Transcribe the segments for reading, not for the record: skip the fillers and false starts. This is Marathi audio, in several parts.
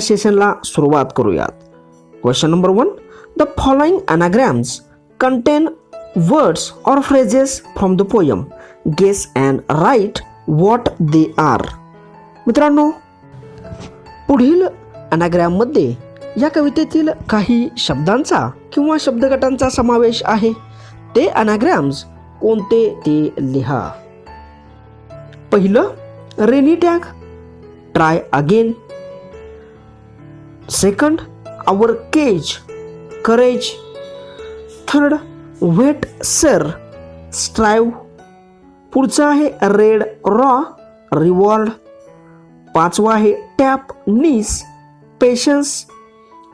सेशनला सुरुवात करूयात. Question number 1. The following anagrams contain words or phrases from the poem. Guess and write what they are. मित्रांनो, पुढील anagram मध्ये या कवितेतील काही शब्दांचा किंवा शब्दगटांचा समावेश आहे. ते anagrams कोणते ते लिहा. पहिलं, rainy tag, try again. Second, our cage, courage. Third, wait sir, strive. पुढचं आहे रेड रॉ, रिवॉर्ड. पाचवा आहे टॅप नीस, पेशन्स.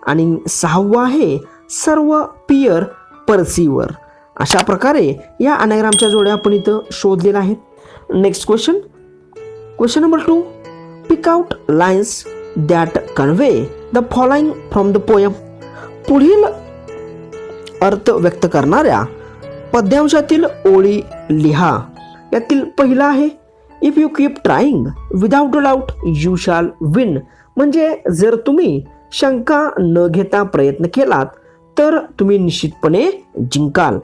आणि सहावा आहे सर्व पियर परसिवर. अशा प्रकारे या anagrams जोड्या आपण इथं शोधलेल्या आहेत. Next question. Question number 2. Pick out lines that convey the following from the poem. पुढील अर्थ व्यक्त करणाऱ्या पद्यांशातील ओळी लिहा. यातील पहिला आहे, if you keep trying without a doubt you shall win. म्हणजे जर तुम्ही शंका न घेता प्रयत्न केलात तर तुम्ही निश्चितपणे जिंकाल.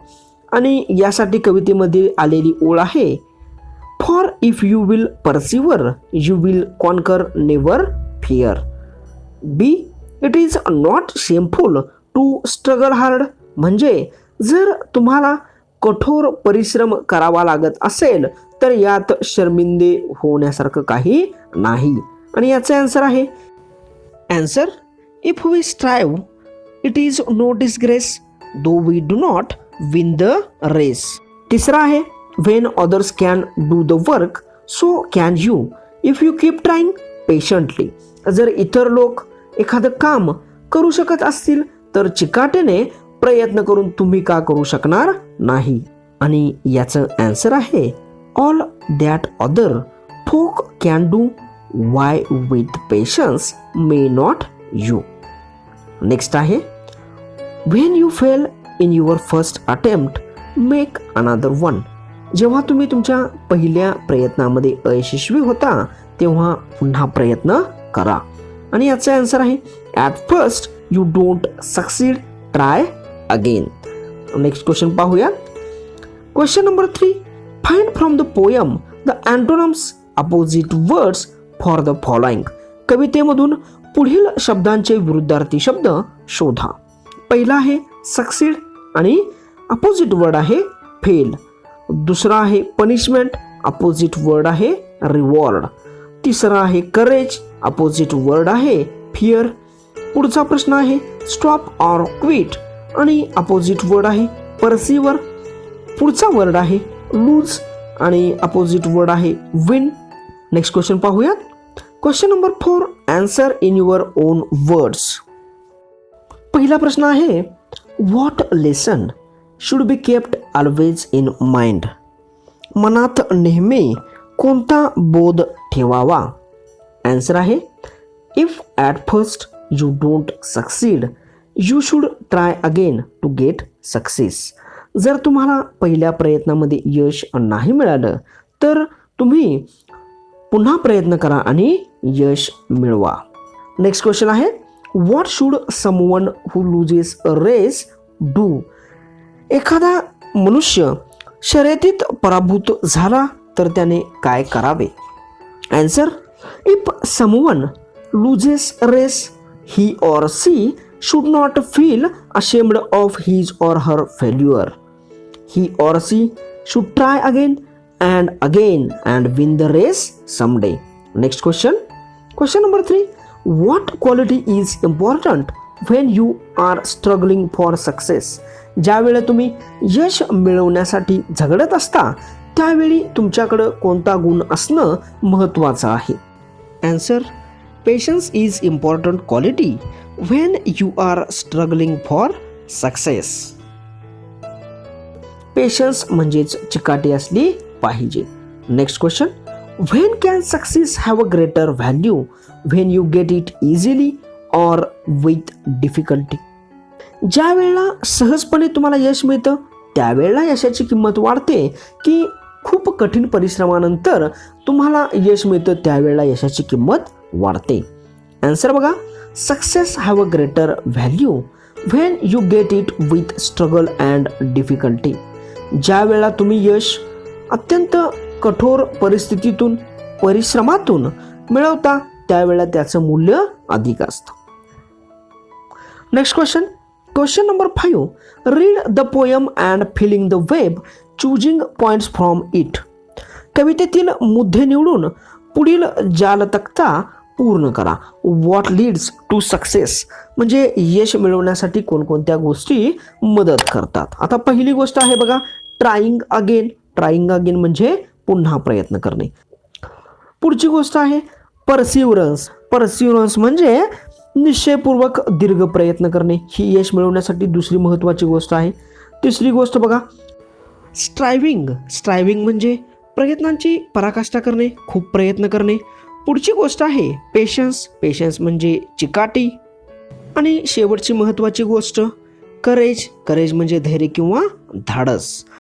आणि यासाठी कवितेमध्ये आलेली ओळ आहे, for if you will persevere you will conquer, never fear. Be, it is not shameful to struggle hard. म्हणजे जर तुम्हाला कठोर परिश्रम करावा लागत असेल तर यात शर्मिंदे होण्यासारखं काही नाही. आणि याचा आन्सर आहे, answer, if we strive it is no disgrace though we do not win the race. तिसरा आहे, when others can do the work so can you if you keep trying patiently. जर इतर लोक एखादं काम करू शकत असतील तर चिकाटीने प्रयत्न करून तुम्ही का करू शकणार नाही. आणि याचं आन्सर आहे, all that other folk can do why with patience may not you. Next आहे, when you fail in your first attempt make another one. जेव्हा तुम्ही तुमच्या पहिल्या प्रयत्नामध्ये अयशस्वी होता तेव्हा पुन्हा प्रयत्न करा. आणि याचा आन्सर आहे, at first you don't succeed, try again. Next question पाहूया. Question number 3. Find from the poem the antonyms opposite words for the following. कवितेमधून पुढील शब्दांचे विरुद्धार्थी शब्द शोधा. पहिला आहे सक्सीड आणि अपोजिट वर्ड आहे फेल. दुसरा आहे पनिशमेंट, अपोजिट वर्ड आहे रिवॉर्ड. तिसरा आहे करेज, अपोजिट वर्ड आहे फिअर. पुढचा प्रश्न आहे स्टॉप ऑर क्विट आणि अपोजिट वर्ड आहे परसिवर. पुढचा वर्ड आहे लूज आणि अपोजिट वर्ड आहे विन. नेक्स्ट क्वेश्चन पाहूयात. Question number 4. Answer in your on words. पहिला प्रश्न आहे, what lesson should be kept always in mind. मनात नेहमी कोणता बोध ठेवावा. आन्सर आहे, if at first you don't succeed you should try again to get success. जर तुम्हाला पहिल्या प्रयत्नामध्ये यश नाही मिळालं तर तुम्ही पुन्हा प्रयत्न करा आणि यश मिळवा. नेक्स्ट क्वेश्चन आहे, what should someone who loses a race do. एखादा मनुष्य शर्यतीत पराभूत झाला तर त्याने काय करावे. Answer, if someone loses a race he or she should not feel ashamed of his or her failure. He or she should try again and win the race someday. Next question. Question number 3. What quality is important when you are struggling for success? ज्यावेळी तुम्ही यश मिळवण्यासाठी झगडत असता त्यावेळी तुमच्याकडे कोणता गुण असणं महत्त्वाचं आहे. Answer, patience is important quality when you are struggling for success. Patience म्हणजेच चिकाटी असली पाहिजे. Next question. when can success have a greater value when you get it easily or with difficulty. ज्या वेळेला सहजपणे तुम्हाला यश मिळतं त्यावेळेला यशाची किंमत वाढते की खूप कठीण परिश्रमानंतर तुम्हाला यश मिळतं त्यावेळेला यशाची किंमत वाढते. आन्सर बघा, success have a greater value when you get it with struggle and difficulty. ज्या वेळा तुम्ही यश अत्यंत कठोर परिस्थितीतून परिश्रमातून मिळवता त्यावेळेला त्याचं मूल्य अधिक असतं. Next question number 5. Read the poem and filling the web choosing points from it. कवितेतील मुद्दे निवडून पुढील जालतक्ता पूर्ण करा. व्हॉट लीड्स टू सक्सेस म्हणजे यश मिळवण्यासाठी कोणकोणत्या गोष्टी मदत करतात. आता पहिली गोष्ट आहे बघा, ट्राईंग अगेन. ट्राईंग अगेन म्हणजे पुन्हा प्रयत्न करणे. पुढची गोष्ट आहे परसिव्हरन्स. परसिव्हरन्स म्हणजे निश्चयपूर्वक दीर्घ प्रयत्न करणे. ही यश मिळवण्यासाठी दुसरी महत्त्वाची गोष्ट आहे. तिसरी गोष्ट बघा, स्ट्रायव्हिंग. स्ट्रायव्हिंग म्हणजे प्रयत्नांची पराकाष्ठा करणे, खूप प्रयत्न करणे. पुढची गोष्ट आहे पेशन्स. पेशन्स म्हणजे चिकाटी. आणि शेवटची महत्त्वाची गोष्ट करेज. करेज म्हणजे धैर्य किंवा धाडस.